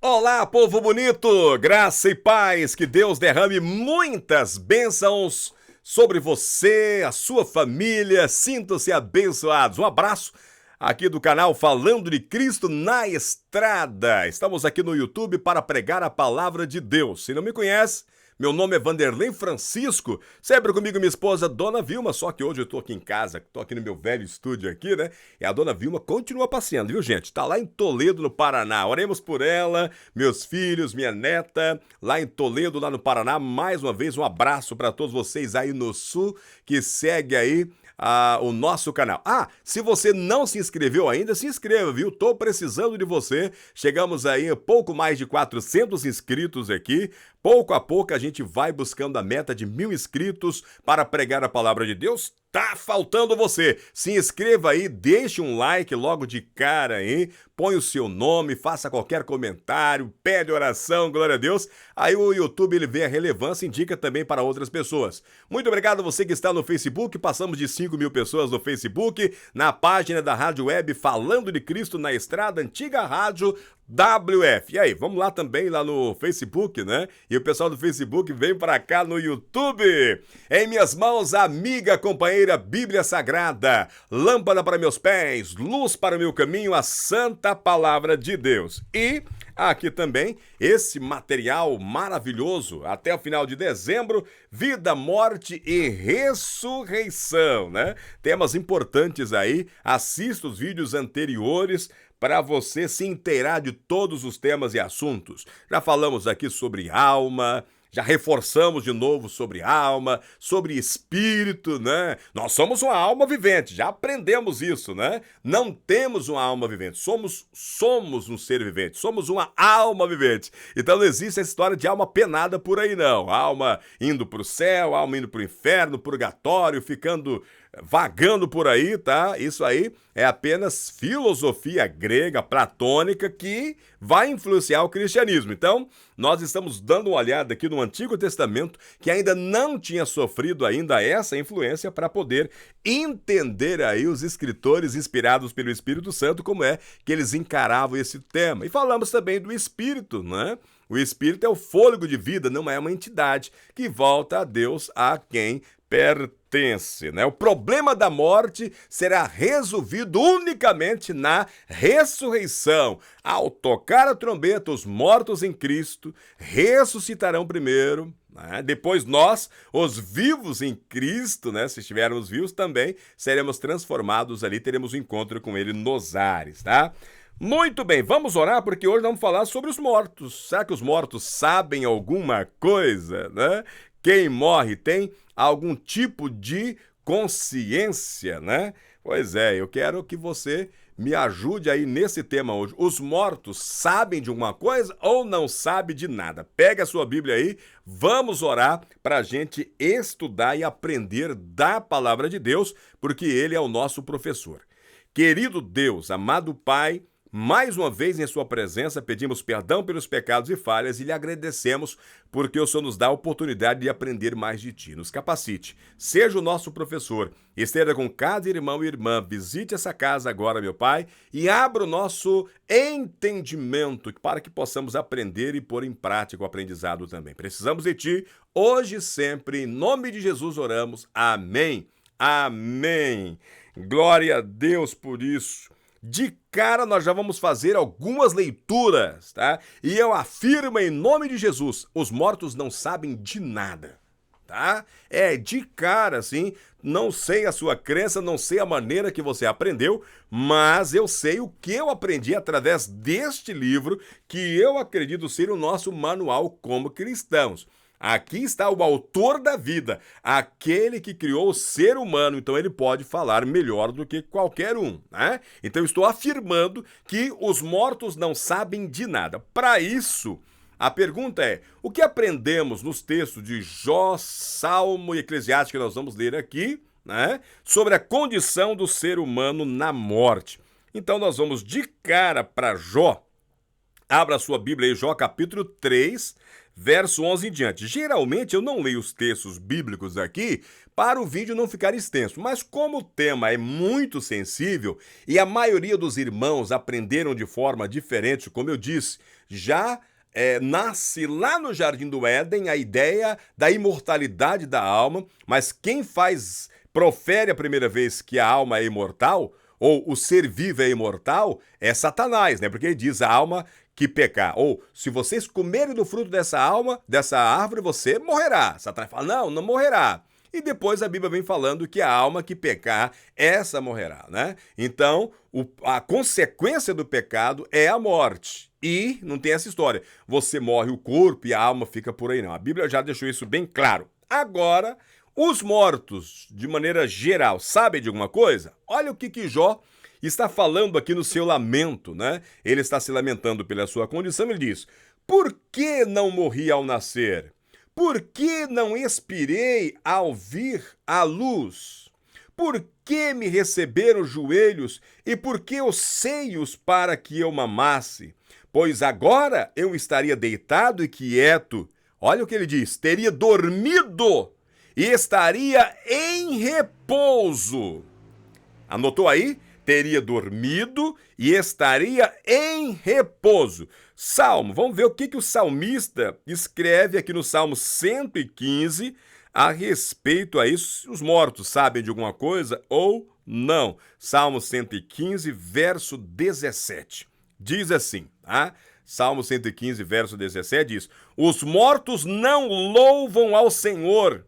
Olá, povo bonito! Graça e paz, que Deus derrame muitas bênçãos sobre você, a sua família. Sintam-se abençoados. Um abraço aqui do canal Falando de Cristo na Estrada. Estamos aqui no YouTube para pregar a palavra de Deus. Se não me conhece, meu nome é Vanderlei Francisco, sempre comigo minha esposa, Dona Vilma, só que hoje eu tô aqui em casa, tô aqui no meu velho estúdio aqui, né? E a Dona Vilma continua passeando, viu, gente? Tá lá em Toledo, no Paraná. Oremos por ela, meus filhos, minha neta, lá em Toledo, lá no Paraná. Mais uma vez, um abraço para todos vocês aí no Sul, que segue aí o nosso canal. Se você não se inscreveu ainda, se inscreva, viu? Tô precisando de você. Chegamos aí a pouco mais de 400 inscritos aqui. Pouco a pouco a gente vai buscando a meta de 1.000 inscritos para pregar a palavra de Deus. Tá faltando você. Se inscreva aí, deixe um like logo de cara aí, põe o seu nome, faça qualquer comentário, pede oração, glória a Deus. Aí o YouTube ele vê a relevância e indica também para outras pessoas. Muito obrigado a você que está no Facebook, passamos de 5.000 pessoas no Facebook, na página da Rádio Web Falando de Cristo na Estrada, antiga rádio WF. E aí, vamos lá também, lá no Facebook, né? E o pessoal do Facebook vem para cá no YouTube. Em minhas mãos, amiga, companheira, Bíblia Sagrada, lâmpada para meus pés, luz para o meu caminho, a santa palavra de Deus. E aqui também, esse material maravilhoso, até o final de dezembro, vida, morte e ressurreição, né? Temas importantes aí, assista os vídeos anteriores, para você se inteirar de todos os temas e assuntos. Já falamos aqui sobre alma, já reforçamos de novo sobre alma, sobre espírito, né? Nós somos uma alma vivente, já aprendemos isso, né? Não temos uma alma vivente, somos um ser vivente, somos uma alma vivente. Então não existe essa história de alma penada por aí não. Alma indo para o céu, alma indo para o inferno, purgatório, ficando vagando por aí, tá? Isso aí é apenas filosofia grega, platônica, que vai influenciar o cristianismo. Então, nós estamos dando uma olhada aqui no Antigo Testamento, que ainda não tinha sofrido ainda essa influência, para poder entender aí os escritores inspirados pelo Espírito Santo, como é que eles encaravam esse tema. E falamos também do Espírito, né? O Espírito é o fôlego de vida, não é uma entidade que volta a Deus, a quem pertence, né? O problema da morte será resolvido unicamente na ressurreição. Ao tocar a trombeta, os mortos em Cristo ressuscitarão primeiro, né? Depois nós, os vivos em Cristo, né? Se estivermos vivos também, seremos transformados ali, teremos um encontro com Ele nos ares, tá? Muito bem, vamos orar porque hoje vamos falar sobre os mortos. Será que os mortos sabem alguma coisa, né? Quem morre tem algum tipo de consciência, né? Pois é, eu quero que você me ajude aí nesse tema hoje. Os mortos sabem de alguma coisa ou não sabem de nada? Pega a sua Bíblia aí, vamos orar para a gente estudar e aprender da palavra de Deus, porque Ele é o nosso professor. Querido Deus, amado Pai, mais uma vez em sua presença, pedimos perdão pelos pecados e falhas e lhe agradecemos porque o Senhor nos dá a oportunidade de aprender mais de Ti. Nos capacite, seja o nosso professor, esteja com cada irmão e irmã, visite essa casa agora, meu Pai, e abra o nosso entendimento para que possamos aprender e pôr em prática o aprendizado também. Precisamos de Ti, hoje e sempre, em nome de Jesus oramos. Amém. Amém. Glória a Deus por isso. De cara, nós já vamos fazer algumas leituras, tá? E eu afirmo em nome de Jesus, os mortos não sabem de nada, tá? De cara, assim, não sei a sua crença, não sei a maneira que você aprendeu, mas eu sei o que eu aprendi através deste livro, que eu acredito ser o nosso manual como cristãos. Aqui está o autor da vida, aquele que criou o ser humano, então ele pode falar melhor do que qualquer um, né? Então eu estou afirmando que os mortos não sabem de nada. Para isso, a pergunta é, o que aprendemos nos textos de Jó, Salmo e Eclesiastes que nós vamos ler aqui, né? Sobre a condição do ser humano na morte. Então nós vamos de cara para Jó, Abra sua Bíblia aí, Jó capítulo 3, verso 11 em diante. Geralmente eu não leio os textos bíblicos aqui para o vídeo não ficar extenso, mas como o tema é muito sensível e a maioria dos irmãos aprenderam de forma diferente, como eu disse, já nasce lá no Jardim do Éden a ideia da imortalidade da alma, mas quem profere a primeira vez que a alma é imortal, ou o ser vivo é imortal, é Satanás, né? Porque ele diz a alma que pecar. Ou, se vocês comerem do fruto dessa árvore, você morrerá. Satanás fala, não morrerá. E depois a Bíblia vem falando que a alma que pecar, essa morrerá, né? Então, a consequência do pecado é a morte. E não tem essa história, você morre o corpo e a alma fica por aí, não. A Bíblia já deixou isso bem claro. Agora, os mortos, de maneira geral, sabem de alguma coisa? Olha o que Jó está falando aqui no seu lamento, né? Ele está se lamentando pela sua condição, ele diz, por que não morri ao nascer? Por que não expirei ao vir a luz? Por que me receberam os joelhos e por que os seios para que eu mamasse? Pois agora eu estaria deitado e quieto. Olha o que ele diz, teria dormido e estaria em repouso. Anotou aí? Teria dormido e estaria em repouso. Salmo, vamos ver o que o salmista escreve aqui no Salmo 115 a respeito a isso. Os mortos sabem de alguma coisa ou não? Salmo 115, verso 17. Diz assim, tá? Salmo 115, verso 17 diz, os mortos não louvam ao Senhor,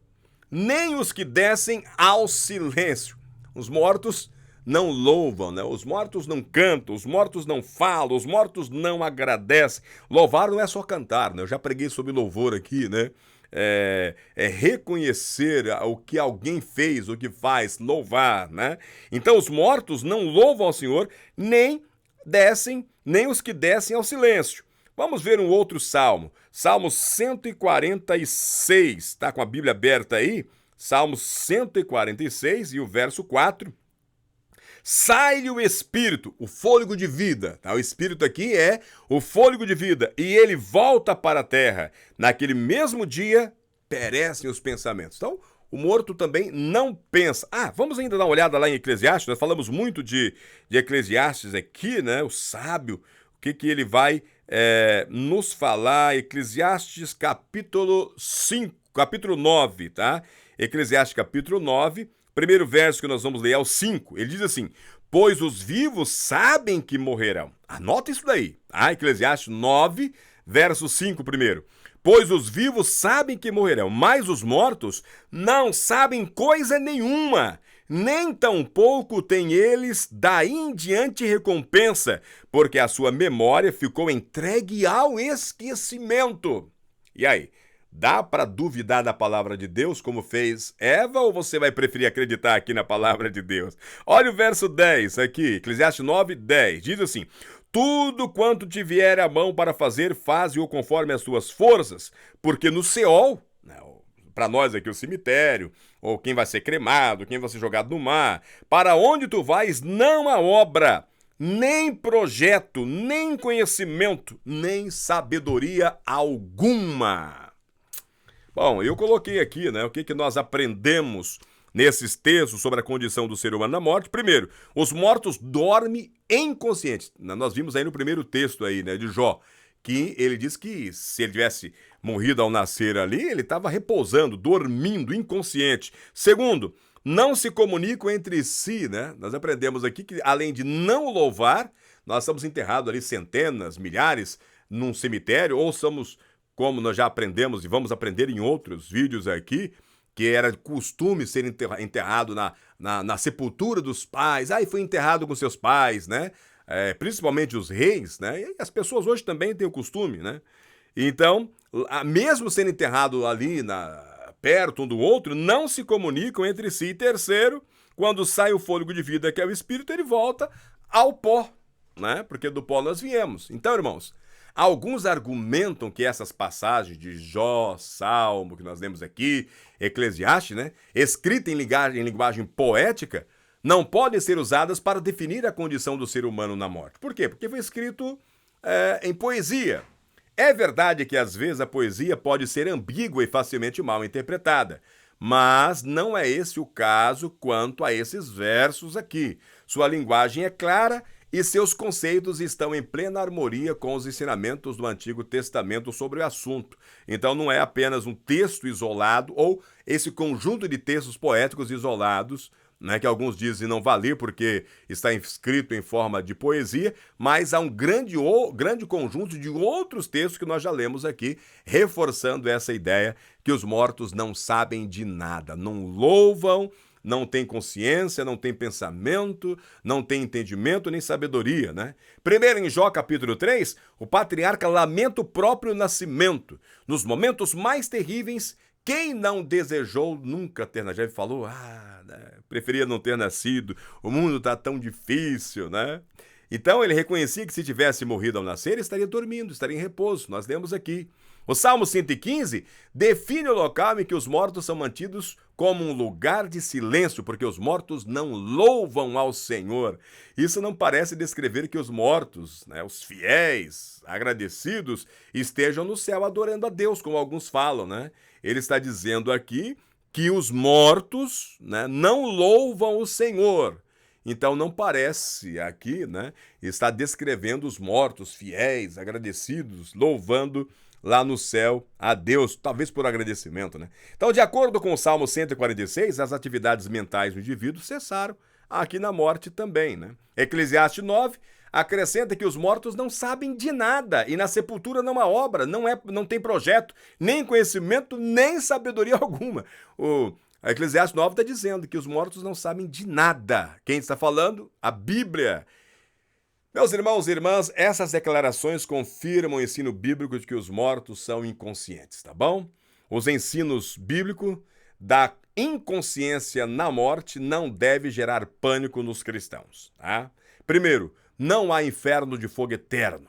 nem os que descem ao silêncio. Os mortos não louvam, né? Os mortos não cantam, os mortos não falam, os mortos não agradecem. Louvar não é só cantar, né? Eu já preguei sobre louvor aqui, né? É reconhecer o que alguém fez, o que faz, louvar, né? Então os mortos não louvam ao Senhor, nem os que descem ao silêncio. Vamos ver um outro salmo, Salmo 146, tá com a Bíblia aberta aí? Salmo 146 e o verso 4. Sai-lhe o espírito, o fôlego de vida, tá? O espírito aqui é o fôlego de vida, e ele volta para a terra. Naquele mesmo dia, perecem os pensamentos. Então, o morto também não pensa. Vamos ainda dar uma olhada lá em Eclesiastes, nós falamos muito de Eclesiastes aqui, né? O sábio, o que ele vai nos falar? Eclesiastes capítulo 5, capítulo 9, tá? Eclesiastes capítulo 9, primeiro verso que nós vamos ler é o 5. Ele diz assim, pois os vivos sabem que morrerão. Anota isso daí. Eclesiastes 9, verso 5 primeiro. Pois os vivos sabem que morrerão, mas os mortos não sabem coisa nenhuma, nem tampouco têm eles daí em diante recompensa, porque a sua memória ficou entregue ao esquecimento. E aí? Dá para duvidar da palavra de Deus como fez Eva ou você vai preferir acreditar aqui na palavra de Deus? Olha o verso 10 aqui, Eclesiastes 9, 10, diz assim, tudo quanto te vier à mão para fazer, faze-o conforme as tuas forças, porque no Seol, para nós aqui o cemitério, ou quem vai ser cremado, quem vai ser jogado no mar, para onde tu vais não há obra, nem projeto, nem conhecimento, nem sabedoria alguma. Bom, eu coloquei aqui, né, o que nós aprendemos nesses textos sobre a condição do ser humano na morte. Primeiro, os mortos dormem inconscientes. Nós vimos aí no primeiro texto aí, né, de Jó, que ele diz que se ele tivesse morrido ao nascer ali, ele estava repousando, dormindo, inconsciente. Segundo, não se comunicam entre si, né? Nós aprendemos aqui que além de não louvar, nós estamos enterrados ali centenas, milhares num cemitério, ou somos, como nós já aprendemos e vamos aprender em outros vídeos aqui, que era costume ser enterrado na sepultura dos pais. E foi enterrado com seus pais, né? Principalmente os reis, né? E as pessoas hoje também têm o costume, né? Então, mesmo sendo enterrado ali perto um do outro, não se comunicam entre si. E terceiro, quando sai o fôlego de vida, que é o espírito, ele volta ao pó, né? Porque do pó nós viemos. Então, irmãos, alguns argumentam que essas passagens de Jó, Salmo, que nós lemos aqui, Eclesiastes, né, escrita em linguagem poética, não podem ser usadas para definir a condição do ser humano na morte. Por quê? Porque foi escrito em poesia. É verdade que às vezes a poesia pode ser ambígua e facilmente mal interpretada, mas não é esse o caso quanto a esses versos aqui. Sua linguagem é clara e seus conceitos estão em plena harmonia com os ensinamentos do Antigo Testamento sobre o assunto. Então não é apenas um texto isolado ou esse conjunto de textos poéticos isolados, né, que alguns dizem não valer porque está escrito em forma de poesia, mas há um grande conjunto de outros textos que nós já lemos aqui, reforçando essa ideia que os mortos não sabem de nada, não louvam, não têm consciência, não têm pensamento, não têm entendimento nem sabedoria, né? Primeiro em Jó capítulo 3, o patriarca lamenta o próprio nascimento. Nos momentos mais terríveis, quem não desejou nunca ter nascido? Já falou, preferia não ter nascido, o mundo está tão difícil, né? Então ele reconhecia que se tivesse morrido ao nascer, estaria dormindo, estaria em repouso. Nós lemos aqui. O Salmo 115 define o local em que os mortos são mantidos como um lugar de silêncio, porque os mortos não louvam ao Senhor. Isso não parece descrever que os mortos, né, os fiéis, agradecidos, estejam no céu adorando a Deus, como alguns falam, né? Ele está dizendo aqui que os mortos, né, não louvam o Senhor. Então não parece aqui, né, está descrevendo os mortos fiéis, agradecidos, louvando lá no céu a Deus, talvez por agradecimento, né? Então, de acordo com o Salmo 146, as atividades mentais do indivíduo cessaram aqui na morte também, né? Eclesiastes 9 acrescenta que os mortos não sabem de nada e na sepultura não há obra, não tem projeto, nem conhecimento, nem sabedoria alguma. A Eclesiastes 9 está dizendo que os mortos não sabem de nada. Quem está falando? A Bíblia. Meus irmãos e irmãs, essas declarações confirmam o ensino bíblico de que os mortos são inconscientes, tá bom? Os ensinos bíblicos da inconsciência na morte não devem gerar pânico nos cristãos, tá? Primeiro, não há inferno de fogo eterno.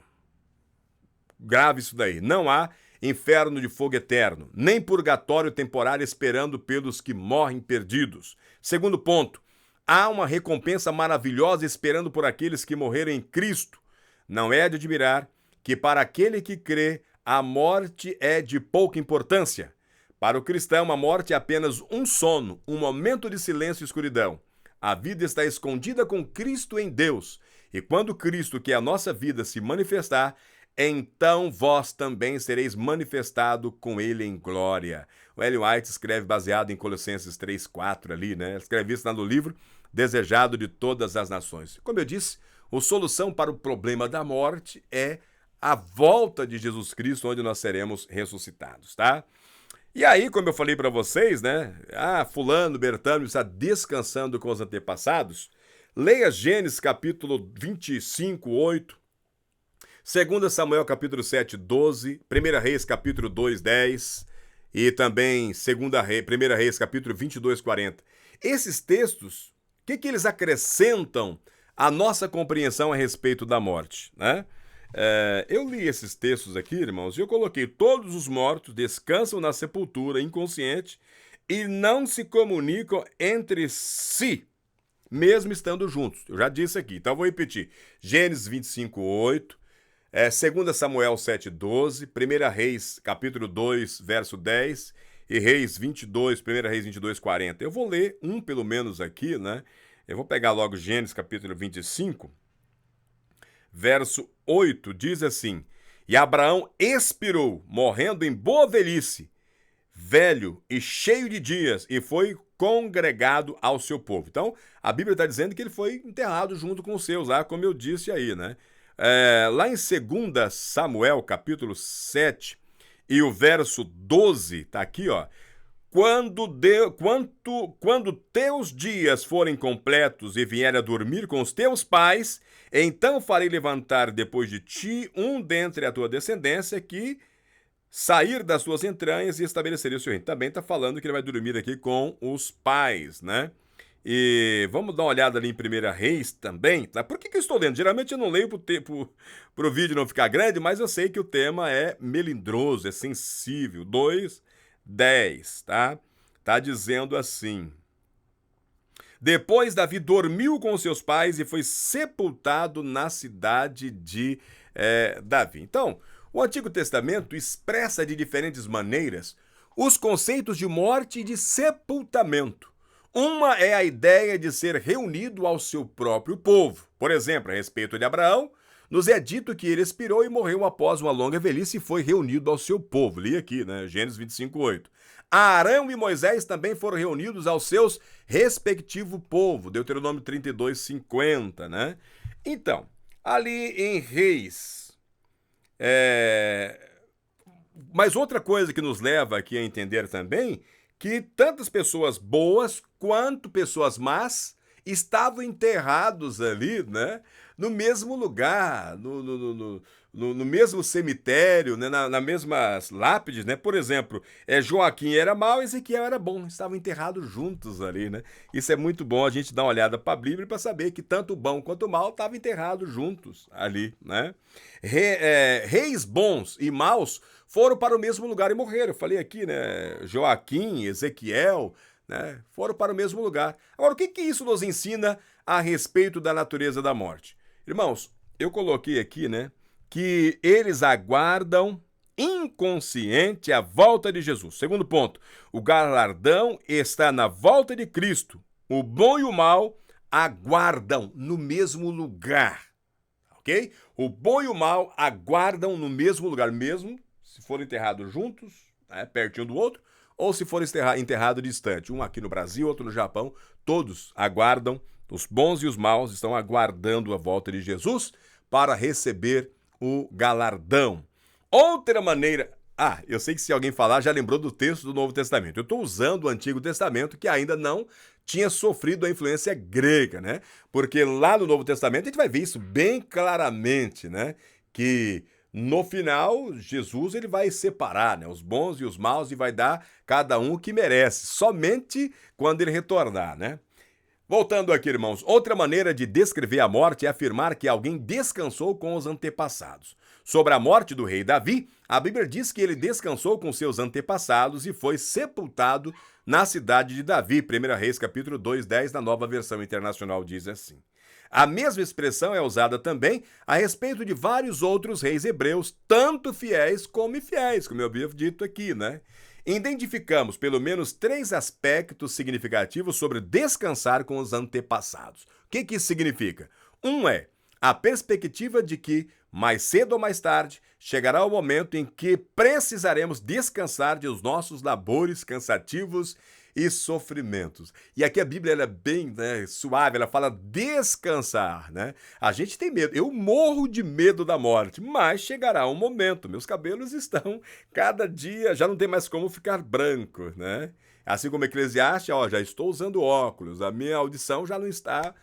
Grave isso daí. Não há inferno de fogo eterno, nem purgatório temporário esperando pelos que morrem perdidos. Segundo ponto, há uma recompensa maravilhosa esperando por aqueles que morreram em Cristo. Não é de admirar que para aquele que crê, a morte é de pouca importância. Para o cristão, a morte é apenas um sono, um momento de silêncio e escuridão. A vida está escondida com Cristo em Deus. E quando Cristo, que é a nossa vida, se manifestar, então vós também sereis manifestado com ele em glória. O Ellen White escreve baseado em Colossenses 3:4 ali, né? Escreve isso lá no livro Desejado de Todas as Nações. Como eu disse, a solução para o problema da morte é a volta de Jesus Cristo, onde nós seremos ressuscitados, tá? E aí, como eu falei para vocês, né? Fulano, Bertano está descansando com os antepassados. Leia Gênesis capítulo 25, 8. 2 Samuel capítulo 7, 12, 1 Reis capítulo 2, 10 e também 1 Reis capítulo 22, 40. Esses textos, o que eles acrescentam à nossa compreensão a respeito da morte, né? Eu li esses textos aqui, irmãos, e eu coloquei: todos os mortos descansam na sepultura inconsciente e não se comunicam entre si, mesmo estando juntos. Eu já disse aqui, então eu vou repetir. Gênesis 25, 8, 2 Samuel 7, 12, 1 Reis capítulo 2, verso 10 e Reis 22, 1 Reis 22, 40. Eu vou ler um pelo menos aqui, né? Eu vou pegar logo Gênesis capítulo 25, verso 8, diz assim: E Abraão expirou, morrendo em boa velhice, velho e cheio de dias, e foi congregado ao seu povo. Então, a Bíblia está dizendo que ele foi enterrado junto com os seus, lá, como eu disse aí, né? Lá em 2 Samuel, capítulo 7, e o verso 12, tá aqui, ó. Quando teus dias forem completos e vier a dormir com os teus pais, então farei levantar depois de ti um dentre a tua descendência que sair das tuas entranhas e estabelecer o seu reino. Também está falando que ele vai dormir aqui com os pais, né? E vamos dar uma olhada ali em 1 Reis também, tá? Por que eu estou lendo? Geralmente eu não leio para o vídeo não ficar grande, mas eu sei que o tema é melindroso, é sensível. 2:10, tá? Tá dizendo assim: Depois Davi dormiu com seus pais e foi sepultado na cidade de Davi. Então, o Antigo Testamento expressa de diferentes maneiras os conceitos de morte e de sepultamento. Uma é a ideia de ser reunido ao seu próprio povo. Por exemplo, a respeito de Abraão, nos é dito que ele expirou e morreu após uma longa velhice e foi reunido ao seu povo. Li aqui, né? Gênesis 25:8. Arão e Moisés também foram reunidos aos seus respectivos povos. Deuteronômio 32:50, né? Então, ali em Reis. Mas outra coisa que nos leva aqui a entender também que tantas pessoas boas quanto pessoas más estavam enterrados ali, né? No mesmo lugar, no mesmo cemitério, né? Na mesmas lápides, né? Por exemplo, Joaquim era mau, Ezequiel era bom, estavam enterrados juntos ali, né? Isso é muito bom a gente dar uma olhada para a Bíblia para saber que tanto o bom quanto o mal estavam enterrados juntos ali, né? Reis bons e maus foram para o mesmo lugar e morreram. Eu falei aqui, né? Joaquim, Ezequiel, né? Foram para o mesmo lugar. Agora, o que isso nos ensina a respeito da natureza da morte? Irmãos, eu coloquei aqui, né, que eles aguardam inconsciente a volta de Jesus. Segundo ponto, o galardão está na volta de Cristo. O bom e o mal aguardam no mesmo lugar, ok? O bom e o mal aguardam no mesmo lugar, mesmo se forem enterrados juntos, né, pertinho do outro, ou se forem enterrados distante, um aqui no Brasil, outro no Japão, todos aguardam. Os bons e os maus estão aguardando a volta de Jesus para receber o galardão. Outra maneira... eu sei que se alguém falar, já lembrou do texto do Novo Testamento. Eu estou usando o Antigo Testamento, que ainda não tinha sofrido a influência grega, né? Porque lá no Novo Testamento a gente vai ver isso bem claramente, né? Que no final, Jesus ele vai separar, né, os bons e os maus e vai dar cada um o que merece, somente quando ele retornar, né? Voltando aqui, irmãos, outra maneira de descrever a morte é afirmar que alguém descansou com os antepassados. Sobre a morte do rei Davi, a Bíblia diz que ele descansou com seus antepassados e foi sepultado na cidade de Davi. 1 Reis, capítulo 2:10, na Nova Versão Internacional, diz assim. A mesma expressão é usada também a respeito de vários outros reis hebreus, tanto fiéis como infiéis, como eu havia dito aqui, né? Identificamos pelo menos 3 aspectos significativos sobre descansar com os antepassados. O que isso significa? Um é a perspectiva de que, mais cedo ou mais tarde, chegará o momento em que precisaremos descansar de os nossos labores cansativos e sofrimentos. E aqui a Bíblia ela é bem, né, suave, ela fala descansar, né? A gente tem medo, eu morro de medo da morte, mas chegará um momento, meus cabelos estão, cada dia, já não tem mais como ficar branco, né? Assim como Eclesiastes, já estou usando óculos, a minha audição já não está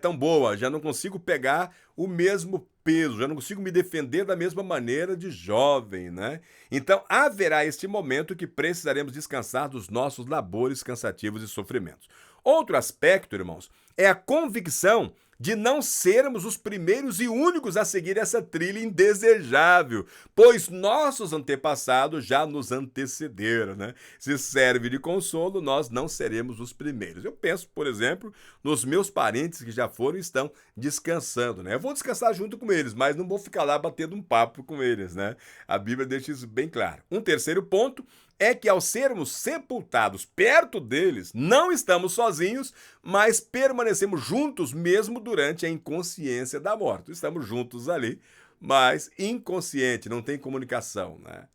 tão boa, já não consigo pegar o mesmo peso, já não consigo me defender da mesma maneira de jovem, né? Então, haverá este momento que precisaremos descansar dos nossos labores cansativos e sofrimentos. Outro aspecto, irmãos, é a convicção de não sermos os primeiros e únicos a seguir essa trilha indesejável, pois nossos antepassados já nos antecederam, né? Se serve de consolo, nós não seremos os primeiros. Eu penso, por exemplo, nos meus parentes que já foram e estão descansando, né? Eu vou descansar junto com eles, mas não vou ficar lá batendo um papo com eles, né? A Bíblia deixa isso bem claro. Um terceiro ponto é que ao sermos sepultados perto deles, não estamos sozinhos, mas permanecemos juntos mesmo durante a inconsciência da morte. Estamos juntos ali, mas inconsciente, não tem comunicação, né?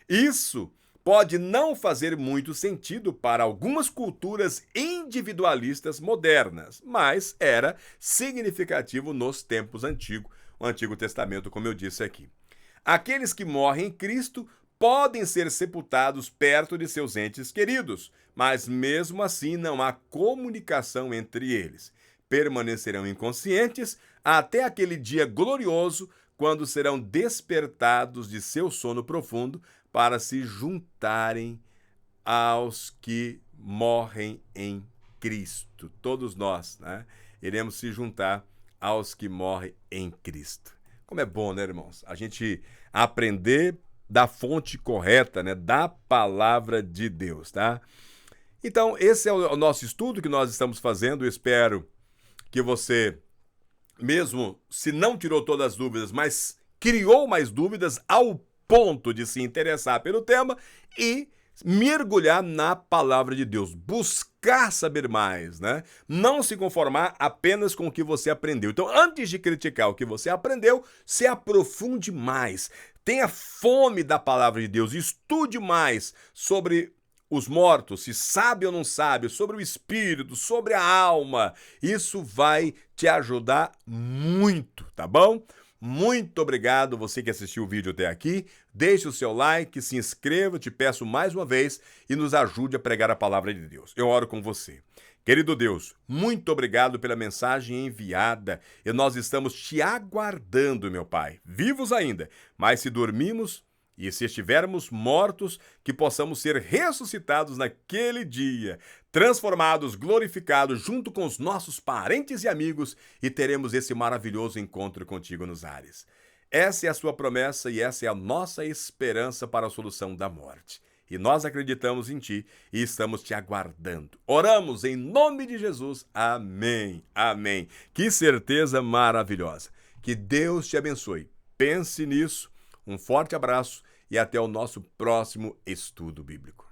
Isso pode não fazer muito sentido para algumas culturas individualistas modernas, mas era significativo nos tempos antigos, o Antigo Testamento, como eu disse aqui. Aqueles que morrem em Cristo podem ser sepultados perto de seus entes queridos, mas mesmo assim não há comunicação entre eles. Permanecerão inconscientes até aquele dia glorioso, quando serão despertados de seu sono profundo para se juntarem aos que morrem em Cristo. Todos nós, né, iremos se juntar aos que morrem em Cristo. Como é bom, né, irmãos? A gente aprender da fonte correta, né, da palavra de Deus, tá? Então, esse é o nosso estudo que nós estamos fazendo. Eu espero que você, mesmo se não tirou todas as dúvidas, mas criou mais dúvidas ao ponto de se interessar pelo tema e mergulhar na palavra de Deus, buscar saber mais, né? Não se conformar apenas com o que você aprendeu. Então, antes de criticar o que você aprendeu, se aprofunde mais. Tenha fome da palavra de Deus, estude mais sobre os mortos, se sabe ou não sabe, sobre o espírito, sobre a alma. Isso vai te ajudar muito, tá bom? Muito obrigado você que assistiu o vídeo até aqui. Deixe o seu like, se inscreva, te peço mais uma vez, e nos ajude a pregar a palavra de Deus. Eu oro com você. Querido Deus, muito obrigado pela mensagem enviada e nós estamos te aguardando, meu Pai, vivos ainda, mas se dormimos e se estivermos mortos, que possamos ser ressuscitados naquele dia, transformados, glorificados junto com os nossos parentes e amigos e teremos esse maravilhoso encontro contigo nos ares. Essa é a sua promessa e essa é a nossa esperança para a solução da morte. E nós acreditamos em Ti e estamos Te aguardando. Oramos em nome de Jesus. Amém. Amém. Que certeza maravilhosa. Que Deus te abençoe. Pense nisso. Um forte abraço e até o nosso próximo estudo bíblico.